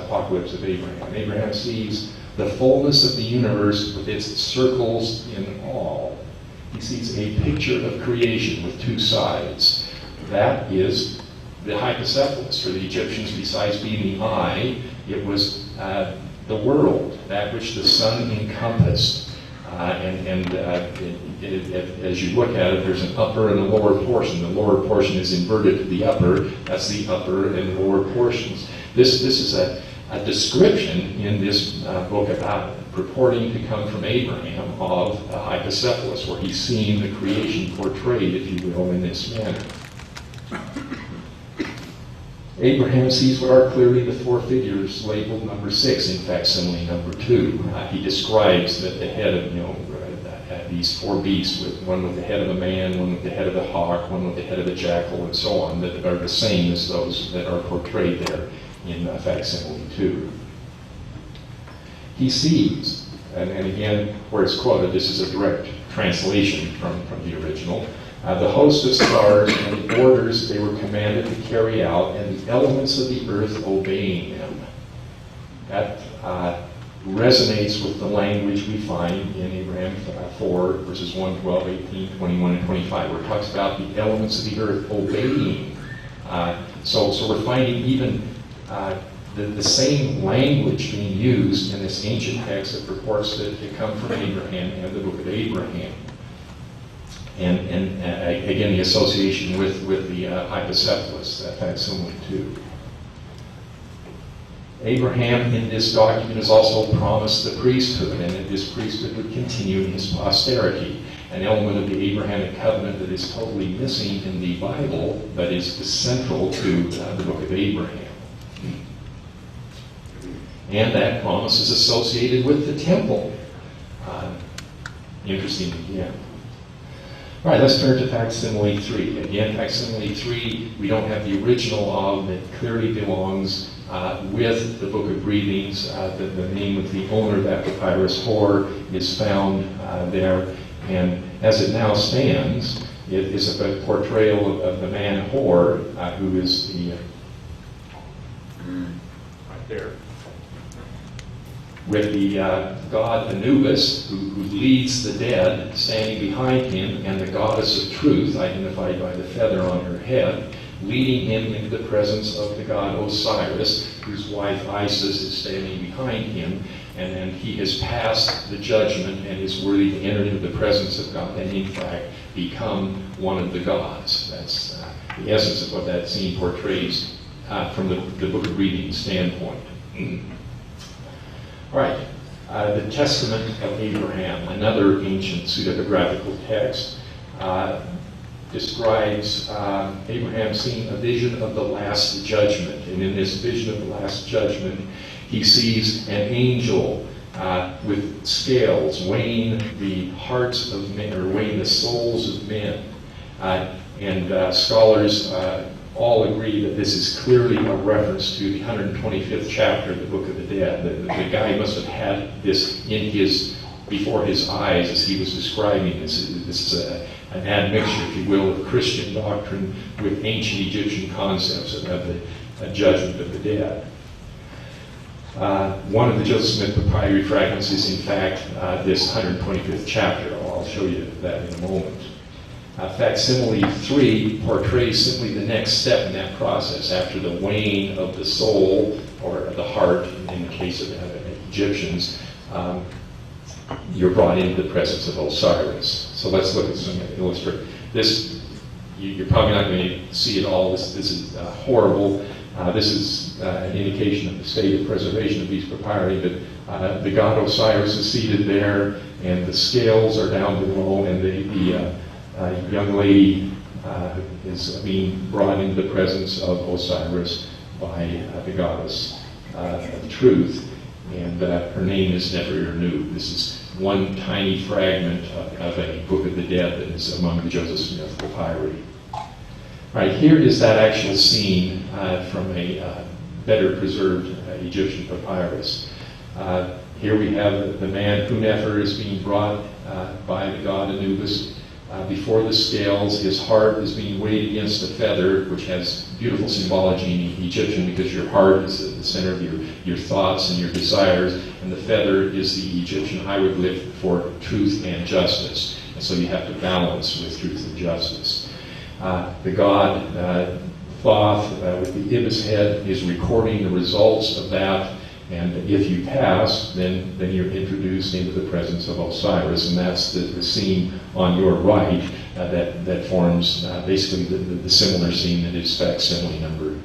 apocalypse of Abraham. Abraham sees the fullness of the universe with its circles in all. He sees a picture of creation with two sides. That is the hypocephalus. For the Egyptians, besides being the eye, it was the world, that which the sun encompassed. As you look at it, there's an upper and a lower portion. The lower portion is inverted to the upper. That's the upper and lower portions. This is a description in this book about purporting to come from Abraham of a hypocephalus, where he's seeing the creation portrayed, if you will, in this manner. Abraham sees what are clearly the four figures labeled number 6 in facsimile number 2. He describes that the head of, these four beasts, one with the head of a man, one with the head of a hawk, one with the head of a jackal, and so on, that are the same as those that are portrayed there in facsimile 2. He sees, and again, where it's quoted, this is a direct translation from the original, the host of stars and the orders they were commanded to carry out, and the elements of the earth obeying them. That resonates with the language we find in Abraham 4, verses 1, 12, 18, 21, and 25, where it talks about the elements of the earth obeying. So we're finding even the same language being used in this ancient text that purports to come from Abraham and the book of Abraham. And again, the association with the hypocephalus, that facsimile 2. Abraham in this document is also promised the priesthood, and that this priesthood would continue in his posterity. An element of the Abrahamic covenant that is totally missing in the Bible, but is central to the book of Abraham. And that promise is associated with the temple. Interesting again. All right, let's turn to facsimile 3. Again, facsimile 3, we don't have the original of, that clearly belongs with the Book of Breathings. The name of the owner of that papyrus, Hor, is found there. And as it now stands, it is a portrayal of the man Hor, who is the... right there. With the god Anubis, who leads the dead, standing behind him, and the goddess of truth, identified by the feather on her head, leading him into the presence of the god Osiris, whose wife Isis is standing behind him, and then he has passed the judgment and is worthy to enter into the presence of God, and in fact become one of the gods. That's the essence of what that scene portrays from the Book of Readings standpoint. All right, the Testament of Abraham, another ancient pseudepigraphical text, describes Abraham seeing a vision of the Last Judgment. And in this vision of the Last Judgment, he sees an angel with scales weighing the hearts of men, or weighing the souls of men. And scholars all agree that this is clearly a reference to the 125th chapter of the Book of the Dead. The guy must have had this before his eyes as he was describing this. This is an admixture, if you will, of Christian doctrine with ancient Egyptian concepts of the judgment of the dead. One of the Joseph Smith Papyri fragments is, in fact, this 125th chapter. I'll show you that in a moment. Facsimile 3 portrays simply the next step in that process. After the weighing of the soul, or the heart, in the case of Egyptians, you're brought into the presence of Osiris. So let's look at some illustration. This, you're probably not going to see it all. This is horrible. This is an indication of the state of preservation of these papyri, but the god Osiris is seated there, and the scales are down below, and the young lady is being brought into the presence of Osiris by the goddess of truth, and her name is never renewed. This is one tiny fragment of a Book of the Dead that is among the Joseph Smith Papyri. All right, here is that actual scene from a better preserved Egyptian papyrus. Here we have the man Hunefer is being brought by the god Anubis before the scales. His heart is being weighed against a feather, which has beautiful symbology in Egyptian, because your heart is at the center of your thoughts and your desires, and the feather is the Egyptian hieroglyph for truth and justice. And so you have to balance with truth and justice. The god Thoth, with the ibis head, is recording the results of that. And if you pass, then you're introduced into the presence of Osiris, and that's the scene on your right that forms basically the similar scene that is facsimile number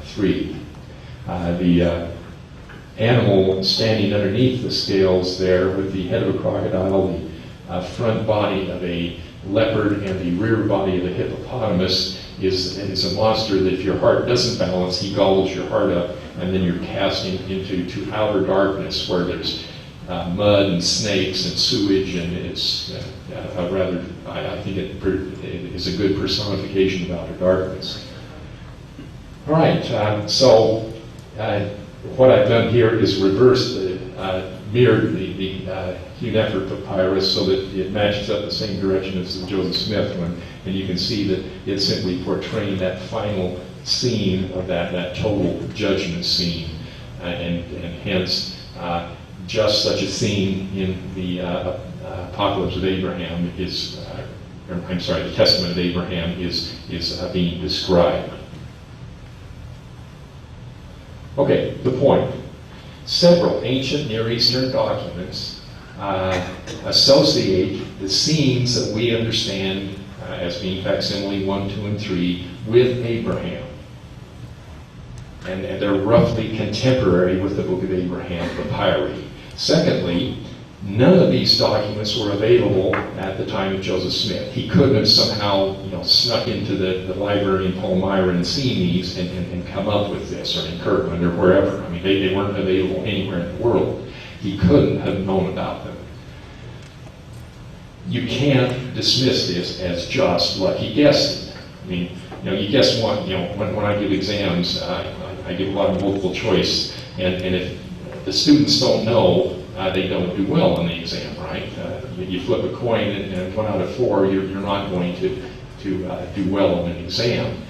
3. The animal standing underneath the scales there with the head of a crocodile, the front body of a leopard, and the rear body of a hippopotamus is a monster that if your heart doesn't balance, he gobbles your heart up, and then you're cast into outer darkness where there's mud and snakes and sewage, and it's I think it is a good personification of outer darkness. All right, so what I've done here is mirrored the Hugh Nefer papyrus so that it matches up the same direction as the Joseph Smith one, and you can see that it's simply portraying that final scene of that total judgment scene, and hence just such a scene in the Apocalypse of Abraham is, the Testament of Abraham is being described. Okay, the point. Several ancient Near Eastern documents associate the scenes that we understand as being facsimile 1, 2, and 3 with Abraham. And they're roughly contemporary with the Book of Abraham, Papyri. Secondly, none of these documents were available at the time of Joseph Smith. He couldn't have somehow snuck into the library in Palmyra and seen these and come up with this, or in Kirtland or wherever. I mean, they weren't available anywhere in the world. He couldn't have known about them. You can't dismiss this as just lucky guessing. I mean, you guess one. When I give exams, I give a lot of multiple choice, and if the students don't know, they don't do well in the exam, right? You flip a coin, and 1 out of 4, you're not going to do well in an exam.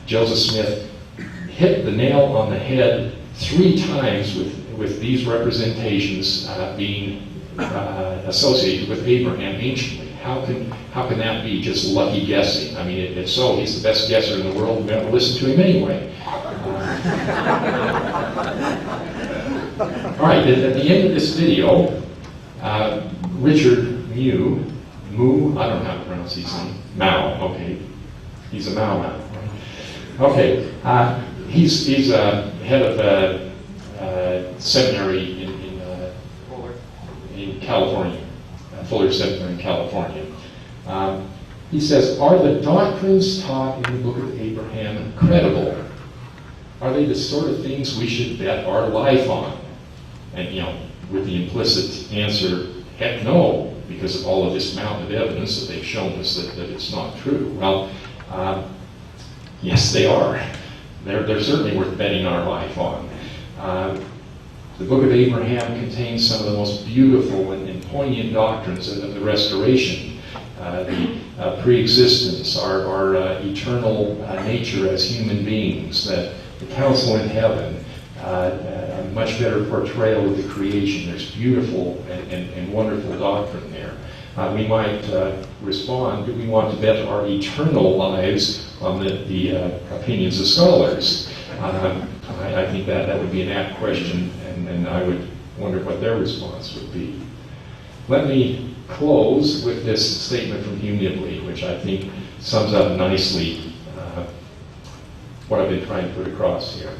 Joseph Smith hit the nail on the head 3 times with these representations being associated with Abraham anciently. How can that be just lucky guessing? I mean, if so, he's the best guesser in the world. We have to listen to him anyway. All right, at the end of this video, Richard Moo, I don't know how to pronounce his name, Mao, okay. He's a Mao now, right? Okay, he's head of a seminary in California, Fuller Seminary in California. He says, are the doctrines taught in the Book of Abraham credible? Are they the sort of things we should bet our life on? And, with the implicit answer, heck no, because of all of this mountain of evidence that they've shown us that it's not true. Well, yes, they are. They're certainly worth betting our life on. The Book of Abraham contains some of the most beautiful and poignant doctrines of the Restoration. The pre-existence, our eternal nature as human beings, that the council in heaven, a much better portrayal of the creation. There's beautiful and wonderful doctrine there. We might respond, do we want to bet our eternal lives on the opinions of scholars? I think that would be an apt question, and I would wonder what their response would be. Let me close with this statement from Hugh Nibley, which I think sums up nicely what I've been trying to put across here.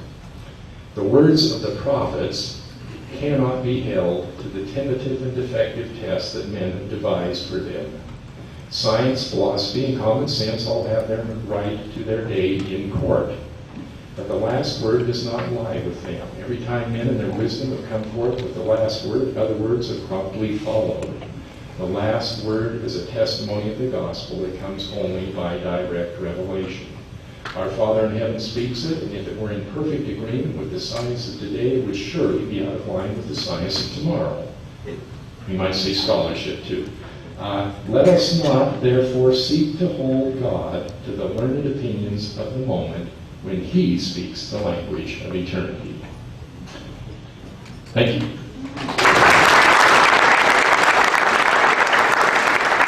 The words of the prophets cannot be held to the tentative and defective tests that men have devised for them. Science, philosophy, and common sense all have their right to their day in court. But the last word does not lie with them. Every time men in their wisdom have come forth with the last word, other words have promptly followed. The last word is a testimony of the gospel that comes only by direct revelation. Our Father in heaven speaks it, and if it were in perfect agreement with the science of today, it would surely be out of line with the science of tomorrow. We might say scholarship too. Let us not, therefore, seek to hold God to the learned opinions of the moment when he speaks the language of eternity. Thank you.